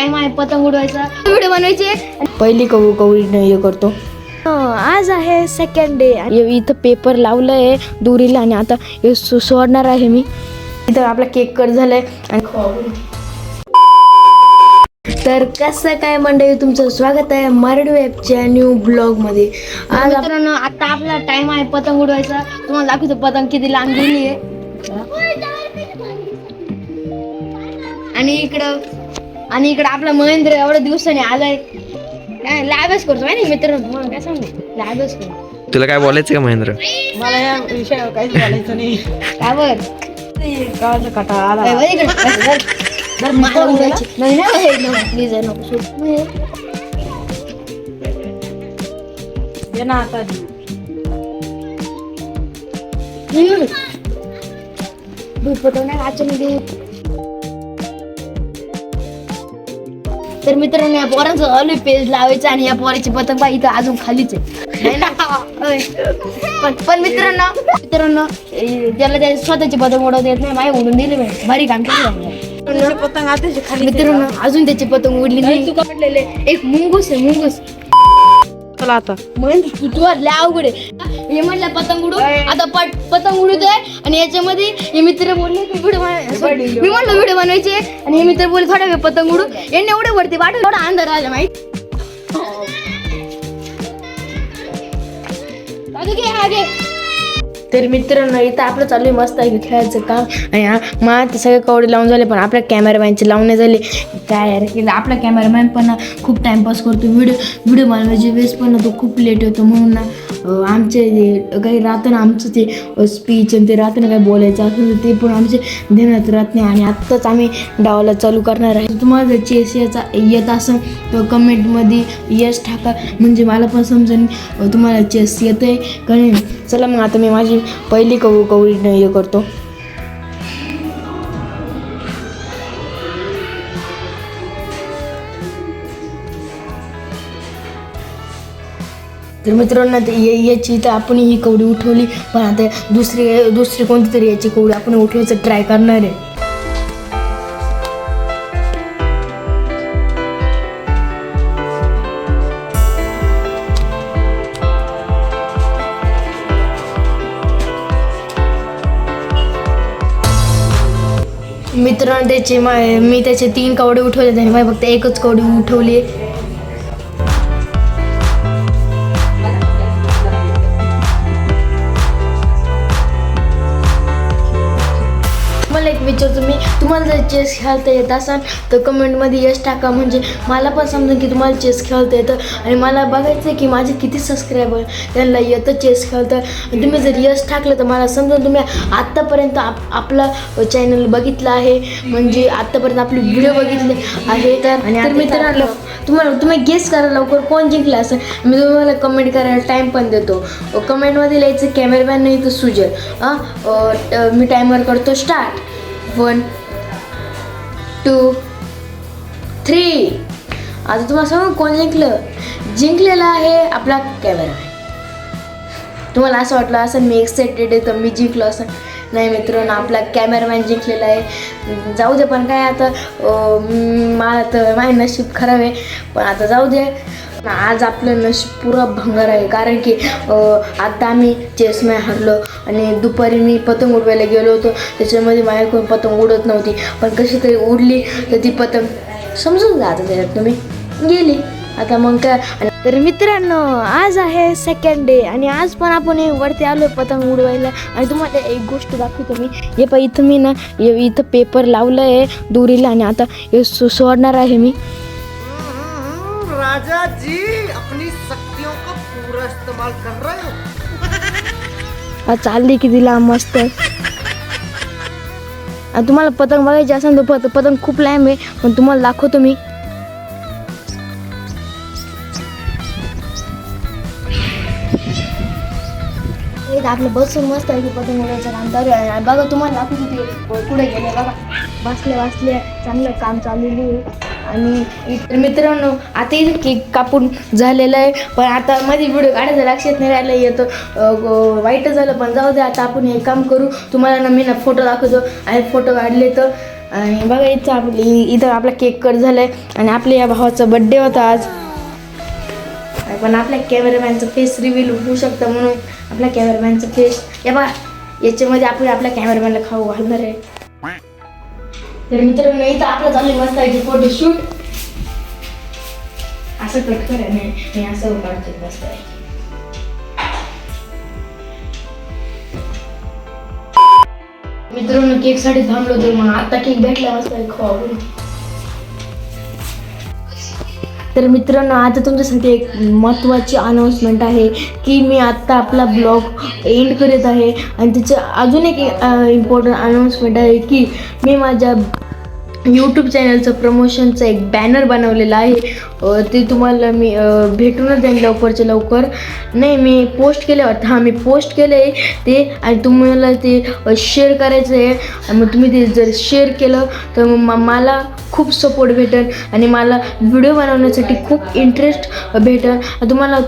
Time आहे पतंग उडवायचा, video बनवायचे. पहिली कवळी हे करतो. आज आहे सेकंड डे. इथं पेपर लावलंय दोरीला आणि आता हे सोडणार आहे मी. इथं आपला केक कट झालाय आणि तर कसं काय मंडळी, तुमचं स्वागत आहे मराठी वेबच्या न्यू ब्लॉग मध्ये. आज मित्रांनो आता आपला टाइम आहे पतंग उडवायचा. तुम्हाला दाखवतो पतंग किती लांब गेली आहे. आणि इकडं आपला महेंद्र एवढ्या दिवसाने आलाय. काय अभ्यास करतो माहिती मित्रांनो, तुम्हाला काय सांगू, अभ्यास करतो. तुला काय बोलायचं का महेंद्र? मला या विषयावर काहीच बोलायचं नाही. काय बघ गावाचा कटाळा आला. प्लीज नको. ये ना आता पतंग नाही आजच्या. तर मित्रांनो या पोरांचं आलोय पेज लावायचं आणि या पोराची पतंग बाई इथं अजून खालीच आहे. पण मित्रांनो त्याला त्या स्वतःची पतंग उडवता येत नाही. माय उडून दिली भारी काम केलं. पतंग आता खाली. मित्रांनो अजून त्याची पतंग उडली नाही. तू काढलेले एक मुंगूस आहे मुंगूस. चला आता म्हणजे तू लय अवघड आहे. हे म्हणलं पतंग उडू, आता पतंग उडवतोय आणि याच्यामध्ये हे मित्र बोलले की व्हिडिओ मी म्हणलं व्हिडिओ बनवायचे आणि हे मित्र बोलले थोडा वेळ पतंग उडू. यांनी एवढे वरती वाटत थोडा अंधार आला माहिती. तर मित्रांनो इथं आपलं चालू आहे मस्त आहे खेळायचं काम. आणि मला ते सगळे कवडे लावून झाले, पण आपल्या कॅमेरामॅनचे लावणे झाले. काय यार की आपला कॅमेरामॅन पण खूप टाइमपास करतो. व्हिडिओ बनवायची वेळेस पण तो खूप लेट होतो. म्हणून ना आमचे काही राहतं ना, आमचं ते स्पीच आणि ते राहतं ना काही बोलायचं असं ते पण आमचे ध्यानात राहत नाही. आणि आत्ताच आम्ही डावाला चालू करणार आहे. तुम्हाला जर चेस याचा येत असेल तर कमेंटमध्ये यस टाका, म्हणजे मला पण समजेल तुम्हाला चेस येतं आहे का नाही. चला मग आता मी माझी पहिली कवळी हे करतो. तर मित्रांनो याची तर आपण ही कवडी उठवली, पण आता दुसरी कोणती तरी याची कवडी आपण उठवायचं ट्राय करणार आहे. मित्रांनो मी त्याचे 3 कवडे उठवले, त्याने माझी फक्त एकच कवडी उठवली. मला एक विचारतो मी, तुम्हाला जर चेस खेळता येत असाल तर कमेंटमध्ये यश टाका, म्हणजे मला पण समजेल की तुम्हाला चेस खेळता येतं. आणि मला बघायचं आहे की माझे किती सबस्क्रायबर त्यांना येतं चेस खेळतं. आणि तुम्ही जर यश टाकलं तर मला समजेल तुम्ही आत्तापर्यंत आपला चॅनल बघितला आहे, म्हणजे आत्तापर्यंत आपले व्हिडिओ बघितले आहे. तर मित्रांनो तुम्ही गेस करा लवकर कोण जिंकलं असं. मी तुम्हाला कमेंट करायला टाईम पण देतो. कमेंटमध्ये लिहायचं कॅमेरामॅन नाही तर सुजल. मी टायमर करतो स्टार्ट. 1 2 3. आता तुम्हाला सांगू कोण जिंकलेला आहे आपला कॅमेरामॅन. तुम्हाला असं वाटलं असं मी एक्साइटेड आहे तर मी जिंकलो असं. नाही मित्रांनो आपला कॅमेरामॅन जिंकलेला आहे. जाऊ दे, पण काय आता मला तर माझे नशीब खराब आहे, पण आता जाऊ दे. आज आपलं नशीब पुरा भंगार आहे, कारण की आता आम्ही चेस मॅच हरलो. आणि दुपारी मी पतंग उडवायला गेलो होतो, त्याच्यामध्ये माझ्याकडून पतंग उडत नव्हती, पण कशी तरी उडली. तर ती पतंग समजून जा आता त्याच्यात तुम्ही गेली. आता मग काय. तर मित्रांनो आज आहे सेकंड डे आणि आज पण आपण वरती आलो पतंग उडवायला. आणि तुम्हाला एक गोष्ट दाखवतो मी. हे पण इथं मी ना इथं पेपर लावलं आहे दोरीला आणि आता हे सोडणार आहे मी. राजा जी अपनी शक्तियों का पूरा इस्तेमाल कर रहे हो. चालली किती लांब मस्त. आणि तुम्हाला पतंग बघायची असेल तर पतंग खूप लांब आहे, पण तुम्हाला दाखवतो मी. आपलं बसून मस्त आहे की पतंग उडवायचं काम चालू आहे. बघा तुम्हाला दाखवतो ते पुढे गेले बघा, बसले चांगलं काम चाललेलं आहे. आणि मित्रांनो आता इथे केक कापून झालेलं आहे, पण आता मध्ये व्हिडिओ काढायचं लक्षात नाही राहिलं. येतं वाईट झालं, पण जाऊ दे. आता आपण हे काम करू. तुम्हाला ना मी ना फोटो दाखवतो आणि फोटो काढले तर आणि बघा इथं आपला केक कट झालाय आणि आपल्या या भावाचा बड्डे होता आज. पण आपल्या कॅमेरामॅनचं फेस रिव्हील होऊ शकतं म्हणून आपल्या कॅमेरामॅनचं फेस या बघा याच्यामध्ये आपण आपल्या कॅमेरामॅनला खाऊ घालणार आहे. तर मित्रांनो इथं आपलं चालू मस्त आहे फोटोशूट. असं कट करा नाही मी असं काढतो मस्त आहे. मित्रांनो केक साठी थांबलो होतो मग आता केक भेटला मस्त आहे खाऊ. तर मित्रांनो आता तुमच्यासाठी एक महत्त्वाची अनाऊन्समेंट आहे की मी आत्ता आपला ब्लॉग एंड करत आहे. आणि त्याचं अजून एक इम्पॉर्टंट अनाऊन्समेंट आहे की मी माझ्या यूट्यूब चॅनलचं प्रमोशनचं एक बॅनर बनवलेलं आहे. ते तुम्हाला मी भेटूनच जाईन लवकरच्या लवकर. नाही मी पोस्ट केलं वाटतं हां मी पोस्ट केलं आहे ते. आणि तुम्हाला ते शेअर करायचं आहे. मग तुम्ही ते जर शेअर केलं तर मग मला खूप सपोर्ट भेटेल आणि मला व्हिडिओ बनवण्यासाठी खूप इंटरेस्ट भेटेल.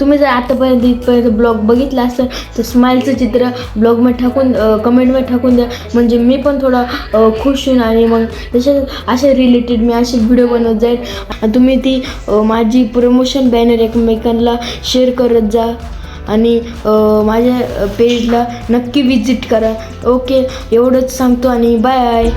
तुम्ही जर आतापर्यंत इथपर्यंत ब्लॉग बघितला असेल तर स्माईलचं चित्र ब्लॉगमध्ये टाकून कमेंटमध्ये टाकून द्या. म्हणजे मी पण थोडा खुश होईन आणि मग असे रिलेटेड मी असे व्हिडिओ बनवत जाईल. आणि तुम्ही ती माझी प्रमोशन बॅनर एकमेकांना शेअर करत जा आणि माझ्या पेजला नक्की विजिट करा. ओके एवढंच सांगतो आणि बाय.